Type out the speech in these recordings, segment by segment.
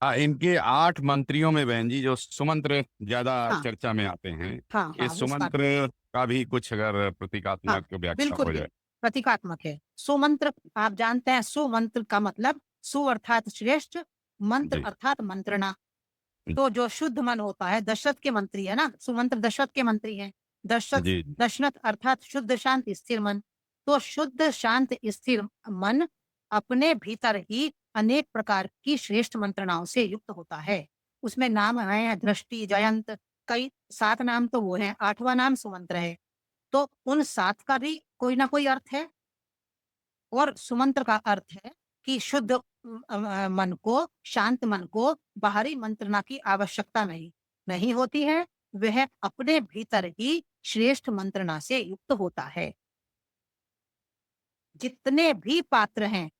इनके 8 मंत्रियों में बहन जी जो सुमंत्र ज्यादा हाँ चर्चा में आते हैं, हाँ हाँ, इस उसका सुमंत्र का भी कुछ अगर हाँ, प्रतीकात्मक व्याख्या बिल्कुल हो बिल्कुल जाए। प्रतीकात्मक है। सुमंत्र, आप जानते हैं सुमंत्र का मतलब, सु अर्थात श्रेष्ठ, मंत्र जी अर्थात मंत्रणा। तो जो शुद्ध मन होता है, दशरथ के मंत्री है ना, सुमंत्र दशरथ के मंत्री हैं। दशरथ, जी दशरथ अर्थात शुद्ध शांत स्थिर मन। तो शुद्ध शांत स्थिर मन अपने भीतर ही अनेक प्रकार की श्रेष्ठ मंत्रणाओं से युक्त होता है। उसमें नाम है दृष्टि, जयंत, कई 7 नाम तो वो है, 8वां नाम सुमंत्र है। तो उन 7 का भी कोई ना कोई अर्थ है। और सुमंत्र का अर्थ है कि शुद्ध मन को, शांत मन को बाहरी मंत्रणा की आवश्यकता नहीं नहीं होती है। वह अपने भीतर ही श्रेष्ठ मंत्रणा से युक्त होता है। जितने भी पात्र हैं,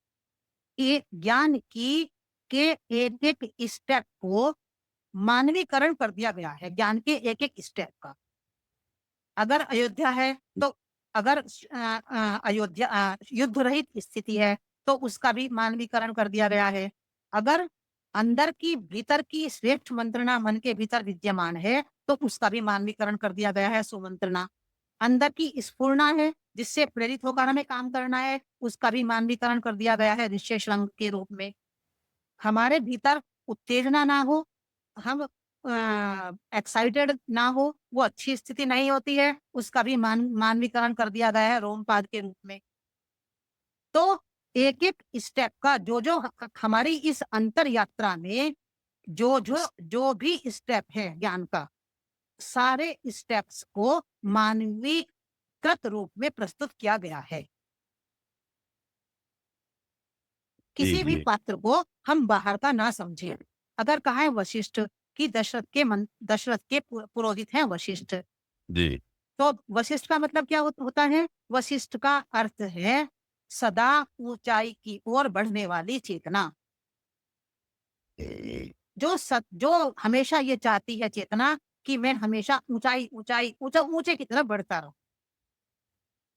ये ज्ञान की के एक एक स्टेप को मानवीकरण कर दिया गया है, ज्ञान के एक एक स्टेप का। अगर अयोध्या है तो, अगर अयोध्या युद्ध रहित स्थिति है तो उसका भी मानवीकरण कर दिया गया है। अगर अंदर की भीतर की श्रेष्ठ मंत्रणा मन के भीतर विद्यमान है तो उसका भी मानवीकरण कर दिया गया है, सुमंत्रणा। अंदर की स्फूर्णा है जिससे प्रेरित होकर हमें काम करना है, उसका भी मानवीकरण कर दिया गया है विशेष रंग के रूप में। हमारे भीतर उत्तेजना ना हो, हम एक्साइटेड ना हो, वो अच्छी स्थिति नहीं होती है, उसका भी मानवीकरण कर दिया गया है रोमपाद के रूप में। तो एक-एक स्टेप का जो हमारी इस अंतर यात्रा में जो भी स्टेप है ज्ञान का, सारे स्टेप्स को मानवीकृत रूप में प्रस्तुत किया गया है। जी किसी भी जी पात्र को हम बाहर का ना समझें। अगर कहा है वशिष्ठ कि दशरथ के पुरोहित हैं वशिष्ठ, जी तो वशिष्ठ का मतलब क्या होता है? वशिष्ठ का अर्थ है सदा ऊंचाई की ओर बढ़ने वाली चेतना। जो हमेशा ये चाहती है चेतना कि मैं हमेशा ऊंचाई ऊंचाई ऊंचा ऊंचे की तरफ बढ़ता रहूं,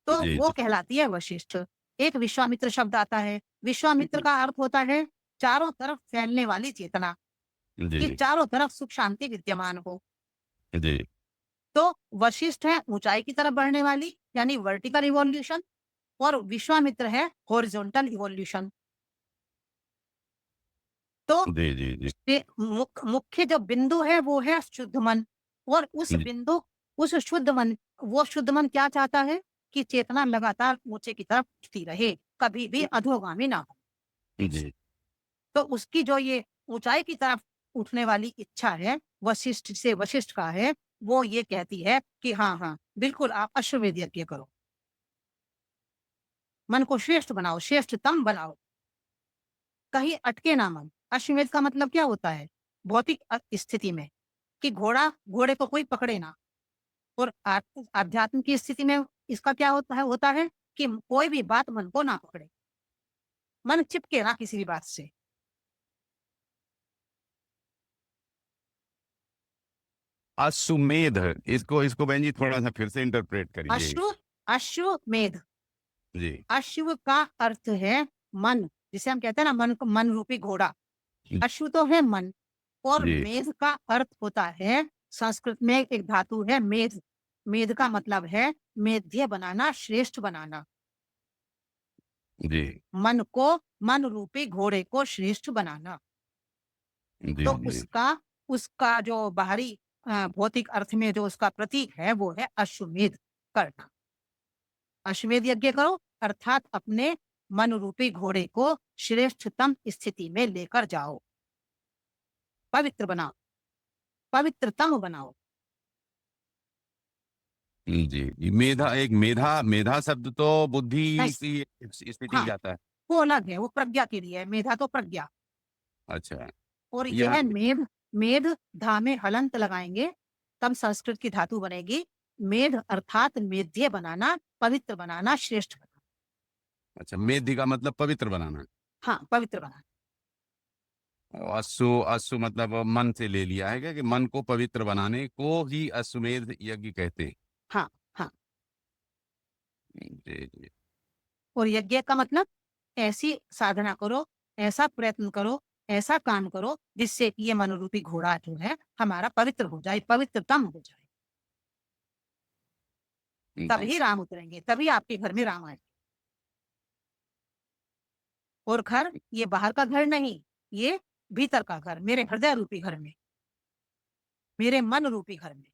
तो जी वो जी कहलाती है वशिष्ठ। एक विश्वामित्र शब्द आता है। विश्वामित्र का अर्थ होता है चारों तरफ फैलने वाली चेतना, कि जी चारों तरफ सुख शांति विद्यमान हो। जी तो वशिष्ठ है ऊंचाई की तरफ बढ़ने वाली, यानी वर्टिकल इवोल्यूशन, और विश्वामित्र है हॉरिजॉन्टल इवोल्यूशन। तो जी जी जी मुख्य जो बिंदु है वो है शुद्ध मन। और जी उस शुद्ध मन, वो शुद्ध मन क्या चाहता है कि चेतना लगातार ऊंचे की तरफ उठती रहे, कभी भी अधोगामी ना हो। जी तो उसकी जो ये ऊंचाई की तरफ उठने वाली इच्छा है, वशिष्ठ से वशिष्ठ का है, वो ये कहती है कि हाँ हाँ बिल्कुल, आप अश्वमेध यज्ञ करो, मन को श्रेष्ठ बनाओ, श्रेष्ठतम बनाओ, कहीं अटके ना मन। अश्वमेध का मतलब क्या होता है? भौतिक स्थिति में कि घोड़े को कोई पकड़े ना। और आध्यात्म की स्थिति में इसका क्या होता है कि कोई भी बात मन को ना पकड़े, मन चिपके ना किसी भी बात से। अश्वमेध, इसको इसको बहन जी थोड़ा सा फिर से इंटरप्रेट करिए। अश्व, अश्वमेध, जी अश्व का अर्थ है मन, जिसे हम कहते हैं ना मन को, मन रूपी घोड़ा। अश्व तो है मन, और जी मेध का अर्थ होता है, संस्कृत में एक धातु है मेध। मेध का मतलब है मेध्य बनाना, श्रेष्ठ बनाना। जी मन को, मन रूपी घोड़े को श्रेष्ठ बनाना। जी तो जी उसका उसका जो बाहरी भौतिक अर्थ में जो उसका प्रतीक है वो है अश्वमेध कर्क। अश्वमेध यज्ञ करो अर्थात अपने मन रूपी घोड़े को श्रेष्ठतम स्थिति में लेकर जाओ, पवित्र बनाओ, पवित्रतम बनाओ। जी मेधा, एक मेधा, मेधा शब्द तो बुद्धि बस, की स्थिति में हाँ, जाता है। वो अलग है, वो प्रज्ञा के लिए है, मेधा तो प्रज्ञा। अच्छा। और यहाँ यह मेध, मेध धा में हलंत लगाएंगे तब संस्कृत की धातु बनेगी। मेध अर्थात मेध्य बनाना, पवित्र बनाना, श्रेष्ठ बनाना। अच्छा, मेधि का मतलब पवित्र बनाना। हाँ, पवित्र बनाना। और अश्व, अश्व मतलब मन से ले लिया है क्या, कि मन को पवित्र बनाने को ही अश्वमेध यज्ञ कहते हैं। हाँ हाँ। जी जी और यज्ञ का मतलब ऐसी साधना करो, ऐसा प्रयत्न करो, ऐसा काम करो जिससे कि ये मन रूपी घोड़ा जो है हमारा पवित्र हो जाए, पवित्रतम हो जाए। जी। तभी राम उतरेंगे, तभी आपके घर में राम आएँगे। और घर ये बाहर का घर नहीं, ये भीतर का घर, मेरे हृदय रूपी घर में, मेरे मन रूपी घर में।